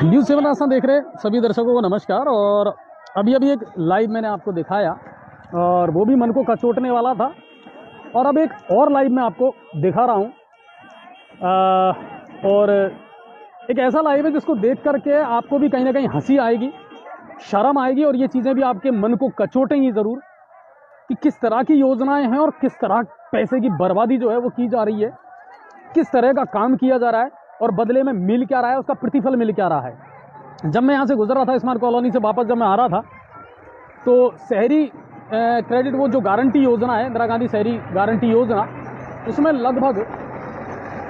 News 7 आसान देख रहे सभी दर्शकों को नमस्कार। और अभी एक लाइव मैंने आपको दिखाया और वो भी मन को कचोटने वाला था, और अब एक और लाइव मैं आपको दिखा रहा हूँ। और एक ऐसा लाइव है जिसको देख करके आपको भी कहीं ना कहीं हंसी आएगी, शर्म आएगी, और ये चीज़ें भी आपके मन को कचोटेंगी ज़रूर कि किस तरह की योजनाएं हैं और किस तरह पैसे की बर्बादी जो है वो की जा रही है, किस तरह का काम किया जा रहा है और बदले में मिल क्या रहा है, उसका प्रतिफल मिल क्या रहा है। जब मैं यहाँ से गुजर रहा था स्मार्ट कॉलोनी से वापस जब मैं आ रहा था, तो शहरी क्रेडिट वो जो गारंटी योजना है, इंदिरा गांधी शहरी गारंटी योजना, उसमें लगभग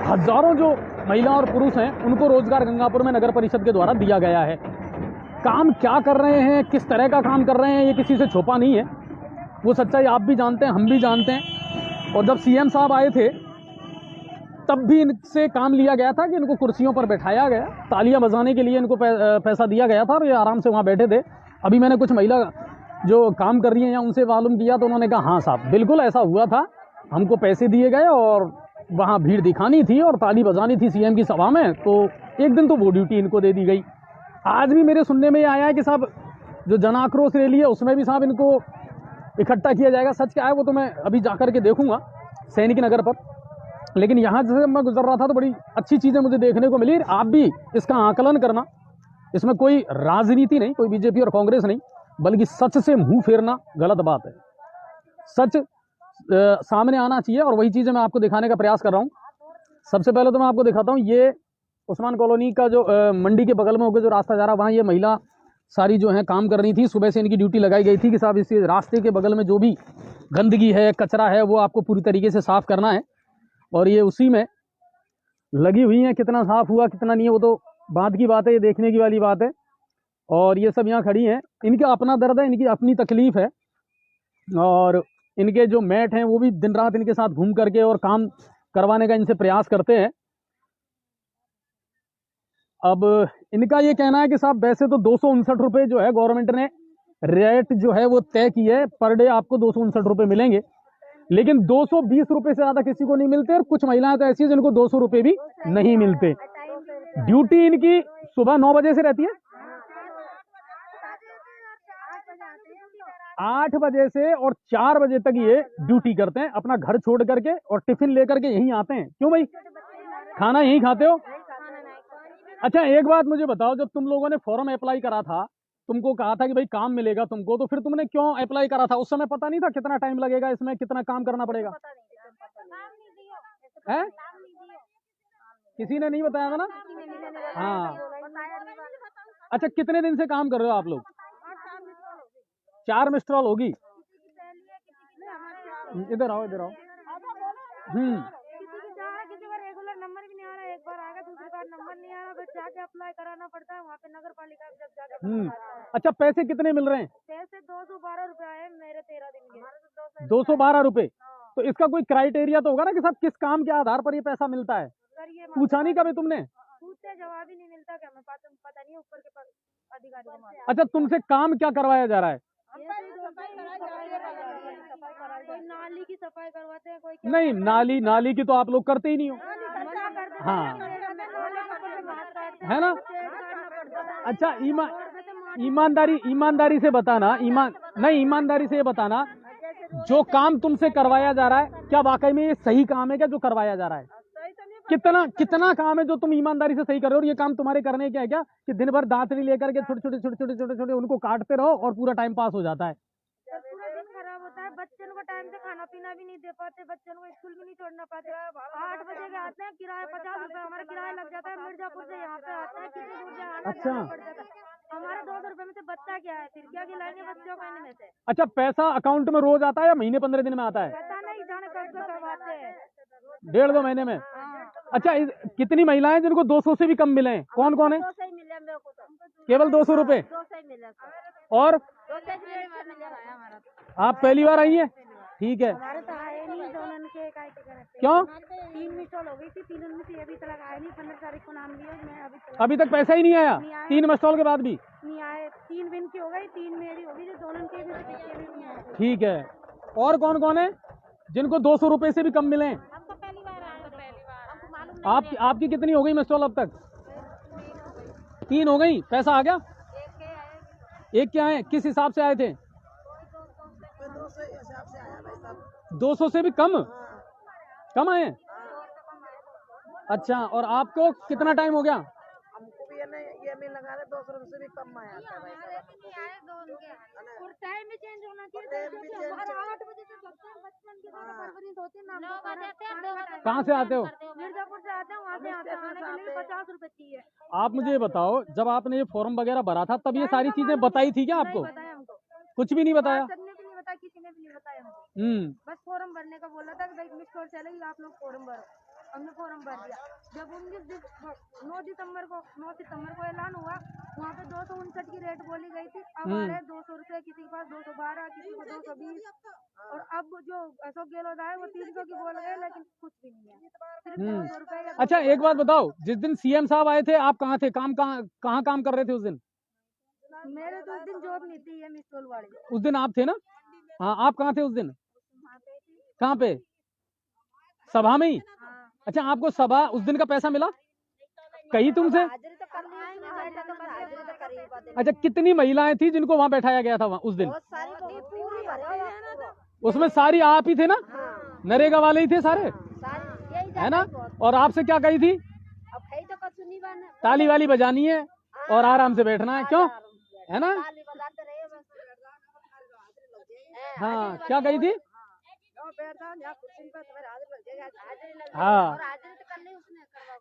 हजारों जो महिला और पुरुष हैं उनको रोजगार गंगापुर में नगर परिषद के द्वारा दिया गया है। काम क्या कर रहे हैं, किस तरह का काम कर रहे हैं, ये किसी से छुपा नहीं है, वो सच्चाई आप भी जानते हैं, हम भी जानते हैं। और जब सीएम साहब आए थे तब भी इनसे काम लिया गया था कि इनको कुर्सियों पर बैठाया गया, तालियां बजाने के लिए इनको पैसा दिया गया था और ये आराम से वहाँ बैठे थे। अभी मैंने कुछ महिला जो काम कर रही हैं या उनसे मालूम किया तो उन्होंने कहा हाँ साहब बिल्कुल ऐसा हुआ था, हमको पैसे दिए गए और वहाँ भीड़ दिखानी थी और ताली बजानी थी सीएम की सभा में, तो एक दिन तो वो ड्यूटी इनको दे दी गई। आज भी मेरे सुनने में ये आया है कि साहब जो जन आक्रोश रैली है उसमें भी साहब इनको इकट्ठा किया जाएगा। सच क्या है वो तो मैं अभी जाकर के देखूंगा सैनिक नगर पर। लेकिन यहाँ से मैं गुजर रहा था तो बड़ी अच्छी चीज़ें मुझे देखने को मिली। आप भी इसका आकलन करना, इसमें कोई राजनीति नहीं, कोई बीजेपी और कांग्रेस नहीं, बल्कि सच से मुंह फेरना गलत बात है। सच सामने आना चाहिए और वही चीज़ें मैं आपको दिखाने का प्रयास कर रहा हूँ। सबसे पहले तो मैं आपको दिखाता हूँ, ये उस्मान कॉलोनी का जो मंडी के बगल में होकर जो रास्ता जा रहा है, वहाँ ये महिला सारी जो है काम कर रही थी। सुबह से इनकी ड्यूटी लगाई गई थी कि साहब इस रास्ते के बगल में जो भी गंदगी है, कचरा है, वो आपको पूरी तरीके से साफ करना है। और ये उसी में लगी हुई हैं। कितना साफ हुआ कितना नहीं है वो तो बात की बात है, ये देखने की वाली बात है। और ये सब यहाँ खड़ी हैं, इनका अपना दर्द है, इनकी अपनी तकलीफ है, और इनके जो मैट हैं वो भी दिन रात इनके साथ घूम करके और काम करवाने का इनसे प्रयास करते हैं। अब इनका ये कहना है कि साहब वैसे तो 259 रुपये जो है गवर्नमेंट ने रेट जो है वो तय की है, पर डे आपको 259 रुपये मिलेंगे, लेकिन 220 रुपये से ज़्यादा किसी को नहीं मिलते। और कुछ महिलाएं तो ऐसी हैं जिनको 200 रुपये भी नहीं मिलते। ड्यूटी इनकी सुबह 9 बजे से रहती है, 8 बजे से और 4 बजे तक ये ड्यूटी करते हैं, अपना घर छोड़ करके और टिफिन लेकर के यहीं आते हैं। क्यों भाई, खाना यहीं खाते हो? अच्छा एक बात मुझे बताओ, जब तुम लोगों ने फॉर्म अप्लाई करा था, तुमको कहा था कि भाई काम मिलेगा तुमको, तो फिर तुमने क्यों अप्लाई करा था? उस समय पता नहीं था कितना टाइम लगेगा, इसमें कितना काम करना पड़ेगा? है किसी ने नहीं बताया था ना? हाँ। अच्छा कितने दिन से काम कर रहे हो आप लोग? 4 मिस्ट्रॉल होगी। इधर आओ इधर आओ। किसी का रेगुलर नंबर भी नहीं आ रहा, एक बार आ गया दूसरी बार नंबर नहीं आ रहा, बस जाके अप्लाई कराना पड़ता है वहाँ पे नगर पालिका में, जब जाके। अच्छा पैसे कितने मिल रहे हैं? पैसे 212 रुपए आए मेरे 13 दिन के। 212 रुपए। तो इसका कोई क्राइटेरिया तो होगा ना कि साहब किस काम के आधार पर ये पैसा मिलता है? पूछा नहीं कभी तुमने? पूछते जवाब ही नहीं मिलता, क्या पता नहीं ऊपर के अधिकारी। अच्छा तुमसे काम क्या करवाया जा रहा है? नाली की सफाई करवाते हैं कोई। नहीं नाली की तो आप लोग करते ही नहीं हो। हाँ है ना? अच्छा ईमानदारी से बताना, ईमानदारी से ये बताना, जो काम तुमसे करवाया जा रहा है क्या वाकई में ये सही काम है क्या जो करवाया जा रहा है? कितना काम है जो तुम ईमानदारी से सही कर रहे हो? और ये काम तुम्हारे करने क्या है क्या कि दिन भर दांतरी लेकर के छोटे उनको काटते रहो और पूरा टाइम पास हो जाता है? खराब होता है, बच्चों को टाइम से खाना पीना भी नहीं दे पाते, बच्चों को स्कूल भी नहीं छोड़ना पाते। 8 बजे के आते हैं, किराया 50 रुपए हमारा किराया लग जाता है, मिर्जापुर से यहाँ पे आते हैं, कितनी दूर जाना पड़ जाता है। हमारे 200 रुपए में से बच्चा क्या है, फिर क्या खिलाएंगे बच्चों को में से? अच्छा पैसा अकाउंट में रोज आता है या महीने 15 दिन में आता है? पता नहीं, जाने कब करवाते हैं। 1.5-2 महीने में। अच्छा कितनी महिलाएं जिनको 200 से भी कम मिले हैं? कौन कौन है? 200 ही मिले मेरे को तो। केवल 200 रुपए? 200 ही मिले। और 200 हमारा। आप पहली बार आई है? ठीक है। हमारे तो आए नहीं, दोनों के क्यों? 3 मिस्टॉल हो गई थी, तीनों में से अभी तक आए नहीं। 15 तारीख को नाम लिया मैं, अभी तक पैसा ही नहीं आया? 3 मिस्टॉल के बाद भी नहीं आए। 3 दिन की हो गई, 3 मेरी हो गई, दोनों के भी नहीं आए। ठीक है। और कौन कौन है जिनको 200 रुपए से भी कम मिले हैं? हम तो पहली बार आए, हमको मालूम नहीं। आपकी कितनी हो गई मिस्टॉल अब तक? 3 हो गई, पैसा आ गया? एक के आए, एक क्या है? किस हिसाब से आए थे? 200 हिसाब से आया भाई साहब। 200 से भी कम? कम आए? अच्छा, और आपको कितना टाइम हो गया? हमको भी ये नहीं लगा रहे, 200 रुपये से भी कम आया था भाई साहब। और टाइम भी चेंज होना चाहिए, 8 बजे से बच्चों की परवरिश होती है ना। कहाँ से आते हो? मिर्जापुर से आते हैं, वहाँ से आते हैं, आने के लिए 50 रुपए चाहिए। आप मुझे ये बताओ, जब आपने ये फॉर्म वगैरह भरा था तब ये सारी चीजें बताई थी क्या आपको? बताया हमको, कुछ भी नहीं बताया? सबने भी नहीं बताया, किसी ने भी नहीं बताया हमको। बस फॉर्म भरने का बोला था कि भाई मिस कॉल चलेगी, आप लोग फॉर्म भरो। हमने फॉर्म भर दिया। जब 9 सितंबर को ऐलान हुआ, वहाँ पे 259 की रेट बोली गई थी। अब आ रहे 200 रुपए, किसी के पास 212, किसी को 220। और अब जो अशोक गहलोत आए वो 300 की बोल गए, लेकिन कुछ भी नहीं है, सिर्फ 200 रुपए। अच्छा, एक बात बताओ, जिस दिन सीएम साहब आए थे आप कहाँ थे? कहाँ काम कर रहे थे उस दिन? मेरे तो उस दिन जॉब नहीं थी, ये मिस्टोल वाली। उस दिन आप थे ना? हाँ, आप कहाँ थे उस दिन? कहाँ पे? सभा में ही? अच्छा, आपको सभा उस दिन का पैसा मिला? कही तुमसे? अच्छा, कितनी महिलाएं थी जिनको वहाँ बैठाया गया था वहाँ उस दिन? उसमें सारी आप ही थे ना? नरेगा वाले ही थे सारे, है ना? और आपसे क्या कही थी? ताली वाली बजानी है और आराम से बैठना है, क्यों? है ना? हाँ, क्या कही थी? हाँ,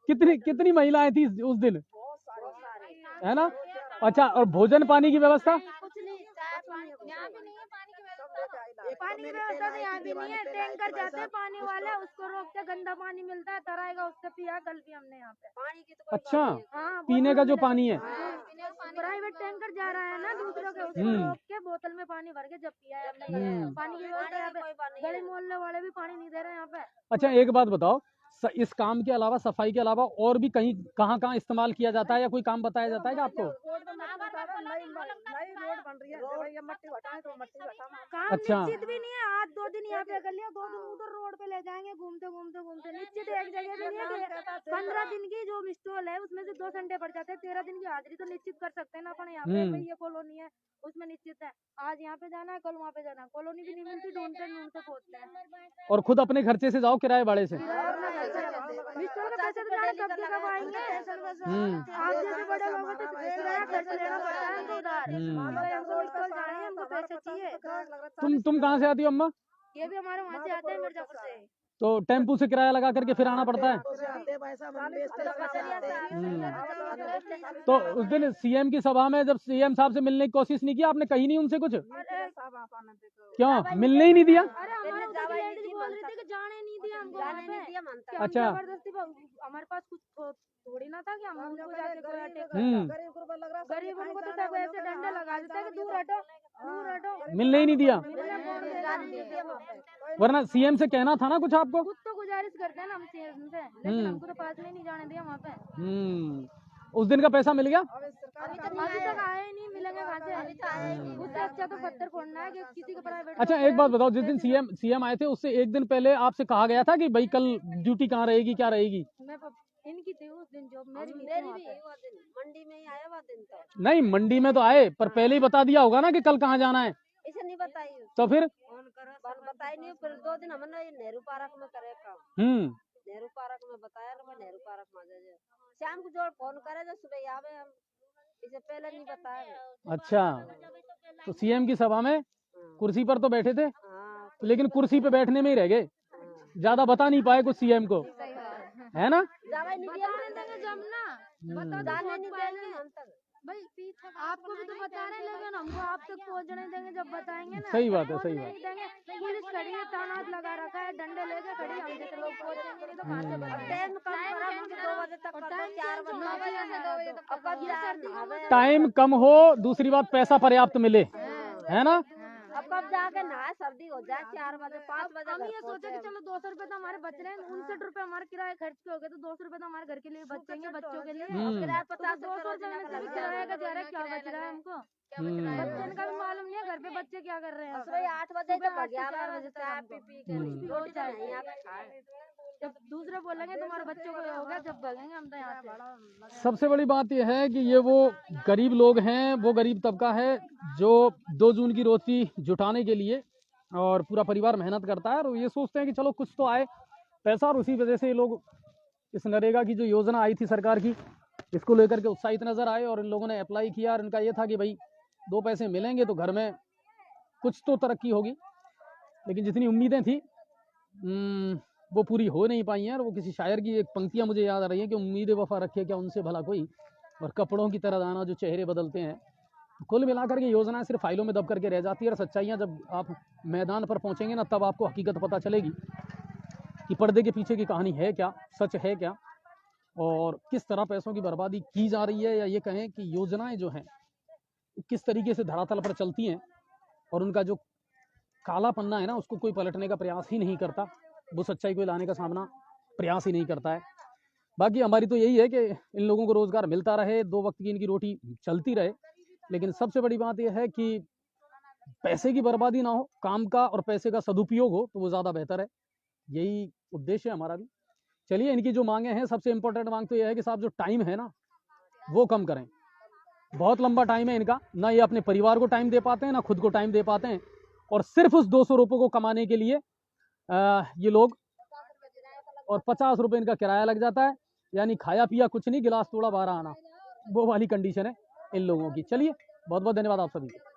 कितनी महिलाएं थी उस दिन, है ना? अच्छा, और भोजन पानी की व्यवस्था? पानी की व्यवस्था तो यहाँ भी नहीं है। टैंकर जाते हैं पानी वाले, उसको रोकते, गंदा पानी मिलता है, तराएगा उससे पिया। कल भी हमने यहाँ पे पानी की तो अच्छा, हाँ, पीने का जो पानी है, प्राइवेट टैंकर जा रहा है ना दूसरों के, उसको रोक के बोतल में पानी भर के जब पिया है हमने। पानी की व्यवस्था यहाँ पे गली मोहल्ले वाले भी पानी नहीं दे रहे यहाँ पे। अच्छा, एक बात बताओ, इस काम के अलावा, सफाई के अलावा और भी कहीं कहाँ कहाँ इस्तेमाल किया जाता है, या कोई काम बताया जाता है क्या आपको? अच्छा, निश्चित भी नहीं है। आज 2 दिन यहाँ पे कर लिया, 2 दिन उधर रोड पे ले जाएंगे, घूमते घूमते निश्चित एक जगह भी नहीं है। 15 दिन की जो मिस्टोल है उसमें से 2 संडे पड़ जाते हैं, 13 दिन की हाजिरी तो निश्चित कर सकते हैं ना अपन। यहाँ पे ये कॉलोनी है, उसमें निश्चित है, आज यहाँ पे जाना है, कल वहाँ पे जाना है। कॉलोनी भी नहीं मिलती, ढूंढते पहुँचते हैं। और खुद अपने खर्चे से जाओ, किराए भाड़े से? मिस्टोल का पैसे तो जाने कब के कब आएंगे। आप जैसे बड़े लोगों को किराया खर्च लेना पड़ता है हमको उधार। हमको मिस्टोल जाना है, हमको पैसे चाहिए। तुम कहाँ से आती हो अम्मा? ये भी हमारे वहाँ से आते हैं, मिर्जापुर से। तो टेम्पू से किराया लगा करके फिर आना पड़ता है? तो उस दिन सीएम की सभा में जब सीएम साहब से मिलने की कोशिश नहीं की आपने? कहीं नहीं उनसे कुछ? क्यों मिलने ही नहीं दिया? अरे हमारे बोल रहे थे कि जाने नहीं दिया हमको। अच्छा, जबरदस्ती हमारे पास कुछ थोड़ी ना था कि हम उनको जाके गरीबों को तो सब ऐसे डंडे लगा देते हैं कि दूर हटो, दूर हटो। मिलने ही नहीं दिया? वरना सीएम से कहना था ना कुछ आपको? खुद तो गुजारिश करते हैं ना हम सीएम से, लेकिन हमको तो पास में नहीं जाने दिया वहाँ पे। उस दिन का पैसा मिल गया? अभी तक आए नहीं, मिलेंगे कहाँ से? उससे अच्छा तो पत्थर फोड़ना है कि किसी के प्राइवेट। अच्छा, एक बात बताओ, जिस दिन सीएम आए थे उससे एक दिन पहले आपसे कहा गया था कि भाई कल ड्यूटी कहाँ रहेगी, क्या रहेगी? इनकी थी उस दिन जॉब, मेरी भी मंडी में ही आया वो दिन। तो नहीं, मंडी में तो आए, पर पहले ही बता दिया होगा ना कि कल कहाँ जाना है? इसे नहीं बताई तो फिर बताई नहीं। फिर 2 दिन हमने नेहरू पार्क में करे काम। नेहरू पार्क में बताया ना, नेहरू पार्क में जाए शाम को जो फोन करे जो सुबह आवे, हम इसे पहले नहीं बताया। अच्छा, तो सीएम की सभा में कुर्सी पर तो बैठे थे, लेकिन कुर्सी पे बैठने में ही रह गए, ज्यादा बता नहीं पाए कुछ सीएम को, है ना? भाई आपको भी तो बता रहे हैं, लेकिन हमको आप तक पहुंचने देंगे जब बताएंगे ना। सही बात है, सही बात। पुलिस खड़ी है, तानात लगा रखा है, डंडे लेके खड़ी, हम जैसे लोग पहुंचेंगे नहीं तो कहाँ से बताएंगे। टाइम कम हो, दूसरी बात पैसा पर्याप्त मिले, है ना? अब कब जाके नहाए, सर्दी हो जाए 4 बजे 5 बजे। हम ये सोचे कि चलो 200 रुपए तो हमारे बच रहे हैं, 59 रुपए हमारे किराए खर्च के हो गए, तो 200 रुपए तो हमारे घर के लिए बचेंगे, बच्चों के लिए। किराया 50 200 रुपए में किराया का जा रहा है, क्या बच रहा है हमको? बच्चे का भी मालूम नहीं है घर पे बच्चे क्या कर रहे हैं। सुबह 8 बजे से 11 बजे तक चाय पी के रोटी चाहिए यहाँ पे खाए। जब दूसरे बोलेंगे तुम्हारे बच्चों को हो गया, जब भागेंगे हम तो यहाँ से। सबसे बड़ी बात यह है कि ये वो गरीब लोग हैं, वो गरीब तबका है जो 2 जून की रोटी जुटाने के लिए और पूरा परिवार मेहनत करता है और ये सोचते हैं कि चलो कुछ तो आए पैसा, और उसी वजह से ये लोग इस नरेगा की जो योजना आई थी सरकार की, इसको लेकर के उत्साहित नजर आए और इन लोगों ने अप्लाई किया। और इनका ये था कि भाई 2 पैसे मिलेंगे तो घर में कुछ तो तरक्की होगी, लेकिन जितनी उम्मीदें थी वो पूरी हो नहीं पाई हैं। और वो किसी शायर की एक पंक्तियाँ मुझे याद आ रही है कि उम्मीद वफा रखे क्या उनसे भला कोई, और कपड़ों की तरह दाना जो चेहरे बदलते हैं। कुल मिलाकर के योजनाएं सिर्फ फाइलों में दब करके रह जाती है, और सच्चाइयाँ जब आप मैदान पर पहुँचेंगे ना तब आपको हकीकत पता चलेगी कि पर्दे के पीछे की कहानी है क्या, सच है क्या, और किस तरह पैसों की बर्बादी की जा रही है, या ये कहें कि योजनाएं जो हैं किस तरीके से धरातल पर चलती हैं और उनका जो काला पन्ना है ना उसको कोई पलटने का प्रयास ही नहीं करता, वो सच्चाई को लाने का सामना प्रयास ही नहीं करता है। बाकी हमारी तो यही है कि इन लोगों को रोज़गार मिलता रहे, 2 वक्त की इनकी रोटी चलती रहे, लेकिन सबसे बड़ी बात यह है कि पैसे की बर्बादी ना हो, काम का और पैसे का सदुपयोग हो तो वो ज़्यादा बेहतर है। यही उद्देश्य है हमारा भी। चलिए, इनकी जो मांगे हैं, सबसे इम्पोर्टेंट मांग तो यह है कि साहब जो टाइम है ना वो कम करें। बहुत लंबा टाइम है इनका, ना ये अपने परिवार को टाइम दे पाते हैं ना खुद को टाइम दे पाते हैं, और सिर्फ उस 200 रुपये को कमाने के लिए ये लोग, और 50 रुपये इनका किराया लग जाता है, यानी खाया पिया कुछ नहीं, गिलास तोड़ा बाहर आना, वो वाली कंडीशन है इन लोगों की। चलिए, बहुत बहुत धन्यवाद आप सभी को।